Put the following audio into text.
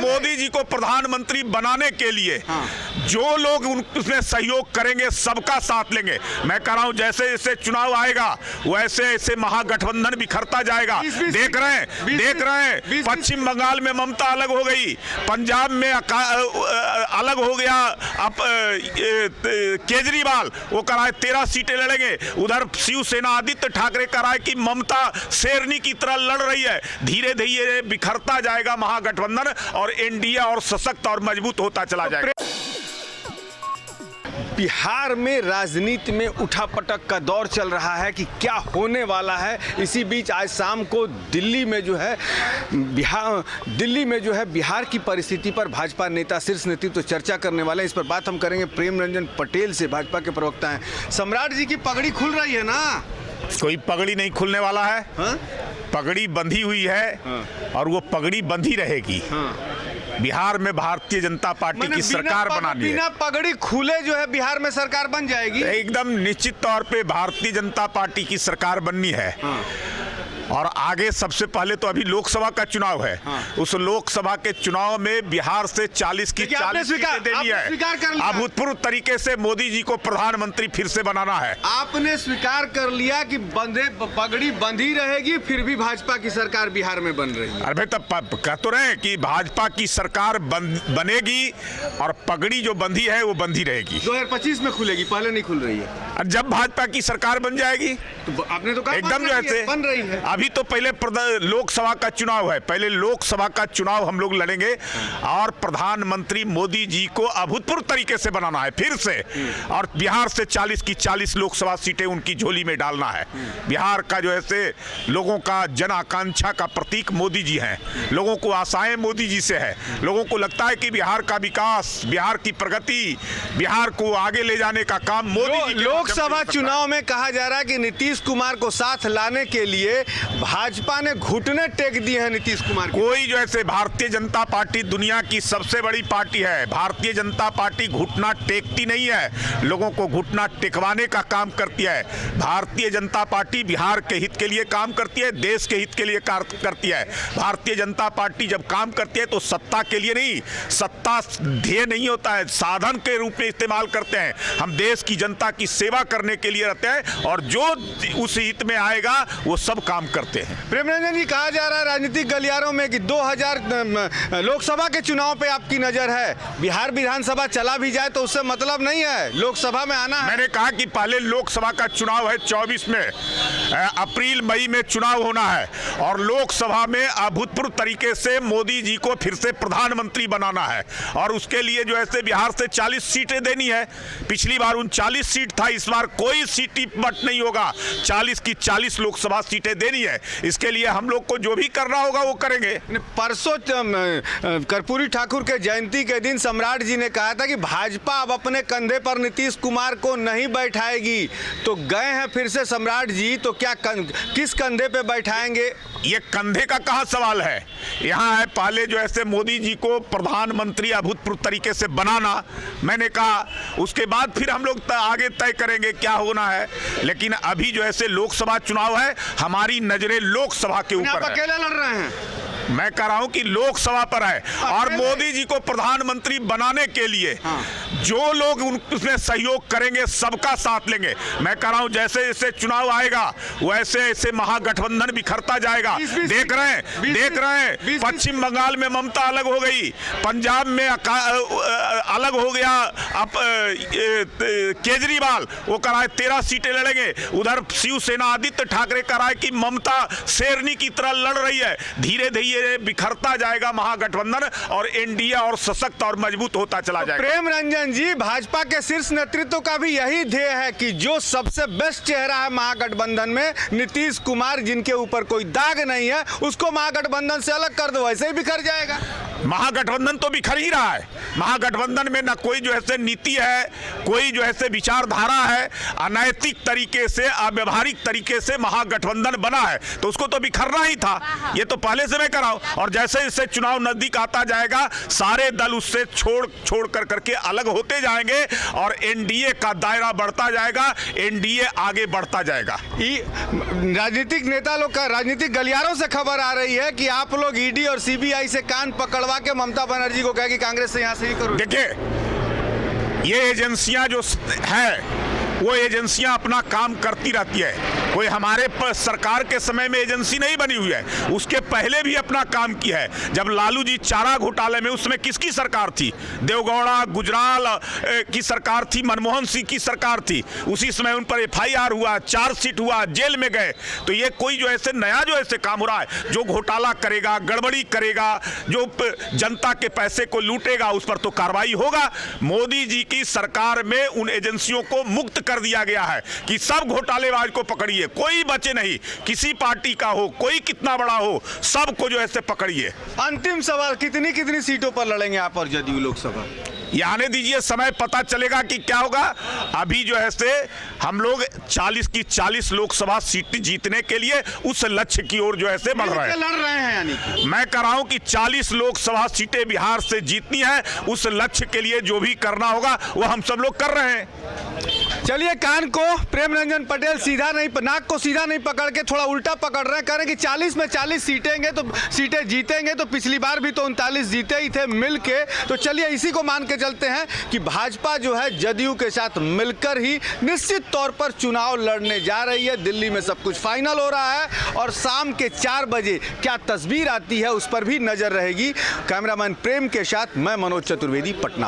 मोदी जी को प्रधानमंत्री बनाने के लिए जो लोग उसमें सहयोग करेंगे सबका साथ लेंगे। मैं कह रहा हूं जैसे जैसे चुनाव आएगा वैसे ऐसे महागठबंधन बिखरता जाएगा। देख रहे हैं पश्चिम बंगाल में ममता अलग हो गई, पंजाब में अलग हो गया, अब केजरीवाल वो कह रहा है 13 सीटें लड़ेंगे। उधर शिवसेना आदित्य ठाकरे कह रहा है कि ममता शेरनी की तरह लड़ रही है। धीरे धीरे बिखरता जाएगा महागठबंधन और एनडीए और सशक्त और मजबूत होता चला जाएगा। बिहार में राजनीति में उठापटक का दौर चल रहा है कि क्या होने वाला है। इसी बीच आज शाम को दिल्ली में जो है बिहार की परिस्थिति पर भाजपा नेता शीर्ष नेतृत्व तो चर्चा करने वाले हैं। इस पर बात हम करेंगे प्रेम रंजन पटेल से, भाजपा के प्रवक्ता हैं। सम्राट जी की पगड़ी खुल रही है ना? कोई पगड़ी नहीं खुलने वाला है। पगड़ी बंधी हुई है और वो पगड़ी बंधी रहेगी। बिहार में भारतीय जनता पार्टी की सरकार बनानी है। बिना पगड़ी खुले जो है बिहार में सरकार बन जाएगी? एकदम निश्चित तौर पे भारतीय जनता पार्टी की सरकार बननी है। और आगे सबसे पहले तो अभी लोकसभा का चुनाव है। उस लोकसभा के चुनाव में बिहार से 40 की 40 सीटें देनी है। अभूतपूर्व तरीके से मोदी जी को प्रधानमंत्री फिर से बनाना है। आपने स्वीकार कर लिया कि पगड़ी बंधी रहेगी, फिर भी भाजपा की सरकार बिहार में बन रही है। अरे भाई तब कह तो रहे कि भाजपा की सरकार बनेगी और पगड़ी जो बंधी है वो बंधी रहेगी। 2025 में खुलेगी, पहले नहीं खुल रही है। और जब भाजपा की सरकार बन जाएगी तो आपने तो कहा एकदम जो है बन रही है। अभी तो पहले लोकसभा का चुनाव है, पहले लोकसभा का चुनाव हम लोग लड़ेंगे और प्रधानमंत्री मोदी जी को अभूतपूर्व तरीके से बनाना है फिर से। और बिहार से 40 की 40 लोकसभा सीटें उनकी झोली में डालना है। बिहार का जो है से लोगों का जन आकांक्षा का प्रतीक मोदी जी हैं। लोगों को आशाएं मोदी जी से है। लोगों को लगता है कि बिहार का विकास, बिहार की प्रगति, बिहार को आगे ले जाने का काम मोदी जी। लोकसभा चुनाव में कहा जा रहा है कि नीतीश कुमार को साथ लाने के लिए भाजपा ने घुटने टेक दिए हैं नीतीश कुमार। कोई जो ऐसे भारतीय जनता पार्टी दुनिया की सबसे बड़ी पार्टी है। भारतीय जनता पार्टी घुटना टेकती नहीं है, लोगों को घुटना टेकवाने का काम करती है। भारतीय जनता पार्टी बिहार के हित के लिए काम करती है, देश के हित के लिए कार्य करती है। भारतीय जनता पार्टी जब काम करती है तो सत्ता के लिए नहीं, सत्ता ध्येय नहीं होता है, साधन के रूप में इस्तेमाल करते हैं। हम देश की जनता की सेवा करने के लिए रहते हैं और जो उस हित में आएगा वो सब काम करते हैं। प्रेम रंजन जी, कहा जा रहा है राजनीतिक गलियारों में कि 2000 लोकसभा के चुनाव पे आपकी नजर है। बिहार विधानसभा चला भी जाए तो उससे मतलब नहीं है, लोकसभा में आना है। मैंने कहा कि पहले लोकसभा का चुनाव है 24 में, अप्रैल मई में चुनाव होना है और लोकसभा में अभूतपूर्व तरीके से मोदी जी को फिर से प्रधानमंत्री बनाना है। और उसके लिए जो है बिहार से 40 सीटें देनी है। पिछली बार 39 सीट था, इस बार कोई सीट बट नहीं होगा, 40 की 40 लोकसभा सीटें देनी है। इसके लिए हम लोग को जो भी करना होगा वो करेंगे। परसों कर्पूरी ठाकुर के जयंती के दिन सम्राट जी ने कहा था कि भाजपा अब अपने कंधे पर नीतीश कुमार को नहीं बैठाएगी, तो गए हैं फिर से सम्राट जी, तो क्या किस कंधे पे बैठाएंगे? ये कंधे का कहाँ सवाल है, यहाँ है पहले जो ऐसे मोदी जी को प्रधानमंत्री अभूतपूर्व तरीके से बनाना। मैंने कहा उसके बाद फिर हम लोग आगे तय करेंगे क्या होना है। लेकिन अभी जो ऐसे लोकसभा चुनाव है, हमारी नजरें लोकसभा के ऊपर है। अकेले लड़ रहे हैं। मैं कह रहा हूं कि लोकसभा पर है और मोदी जी को प्रधानमंत्री बनाने के लिए जो लोग उसमें सहयोग करेंगे सबका साथ लेंगे। मैं कह रहा हूं जैसे जैसे चुनाव आएगा वैसे ऐसे महागठबंधन बिखरता जाएगा। देख रहे हैं पश्चिम बंगाल में ममता अलग हो गई, पंजाब में अलग हो गया, अब केजरीवाल वो कह रहा है 13 सीटें लड़ेंगे। उधर शिवसेना आदित्य ठाकरे कह रहा है कि ममता शेरनी की तरह लड़ रही है। धीरे धीरे बिखरता जाएगा महागठबंधन और एनडीए और सशक्त और मजबूत होता चला जाएगा। प्रेम रंजन जी, भाजपा के शीर्ष नेतृत्व का भी यही ध्येय है कि जो सबसे बेस्ट चेहरा है महागठबंधन में, नीतीश कुमार, जिनके ऊपर कोई दाग नहीं है, उसको महागठबंधन से अलग कर दो, ऐसे ही बिखर जाएगा। महागठबंधन तो बिखर ही रहा है। महागठबंधन में न कोई जो है नीति है, कोई जो है विचारधारा है। अनैतिक तरीके से, अव्यवहारिक तरीके से महागठबंधन बना है, तो उसको तो बिखरना ही था। ये तो पहले से मैं कराऊं, और जैसे जैसे चुनाव नजदीक आता जाएगा सारे दल उससे छोड़ करके अलग होते जाएंगे और एनडीए का दायरा बढ़ता जाएगा, एनडीए आगे बढ़ता जाएगा। राजनीतिक नेता लोग का, राजनीतिक गलियारों से खबर आ रही है कि आप लोग ईडी और सीबीआई से कान पकड़वा के ममता बनर्जी को कहे कि कांग्रेस से यहां से ही करो। देखिए, ये एजेंसियां जो है वो एजेंसियां अपना काम करती रहती है। कोई हमारे सरकार के समय में एजेंसी नहीं बनी हुई है, उसके पहले भी अपना काम किया है। जब लालू जी चारा घोटाले में, उसमें किसकी सरकार थी? देवगौड़ा, गुजराल की सरकार थी, मनमोहन सिंह की सरकार थी। उसी समय उन पर एफआईआर हुआ, चार्जशीट हुआ, जेल में गए। तो ये कोई जो ऐसे नया जो ऐसे काम हो रहा है, जो घोटाला करेगा, गड़बड़ी करेगा, जो जनता के पैसे को लूटेगा, उस पर तो कार्रवाई होगा। मोदी जी की सरकार में उन एजेंसियों को मुक्त कर दिया गया है कि सब घोटालेबाज को पकड़िए, कोई बचे नहीं, किसी पार्टी का हो, कोई कितना बड़ा हो, सबको जो है पकड़िए। अंतिम सवाल, कितनी सीटों पर लड़ेंगे आप और जदयू लोकसभा? ये आने दीजिए, समय पता चलेगा कि क्या होगा। अभी जो है से हम लोग 40 की 40 लोकसभा सीट जीतने के लिए उस लक्ष्य की ओर जो है से बढ़ रहे हैं। लड़ रहे हैं यानी मैं कह रहा हूं कि 40 लोकसभा सीटें बिहार से जीतनी है, उस लक्ष्य के लिए जो भी करना होगा वो हम सब लोग कर रहे हैं। चलिए, कान को प्रेम रंजन पटेल सीधा नहीं, नाक को सीधा नहीं पकड़ के थोड़ा उल्टा पकड़ रहे हैं। कह रहे हैं कि 40 में 40 सीटें जीतेंगे, तो पिछली बार भी तो 39 जीते ही थे मिल के। तो चलिए इसी को मान के चलते हैं कि भाजपा जो है जदयू के साथ मिलकर ही निश्चित तौर पर चुनाव लड़ने जा रही है। दिल्ली में सब कुछ फाइनल हो रहा है और शाम के 4 बजे क्या तस्वीर आती है उस पर भी नजर रहेगी। कैमरामैन प्रेम के साथ मैं मनोज चतुर्वेदी, पटना।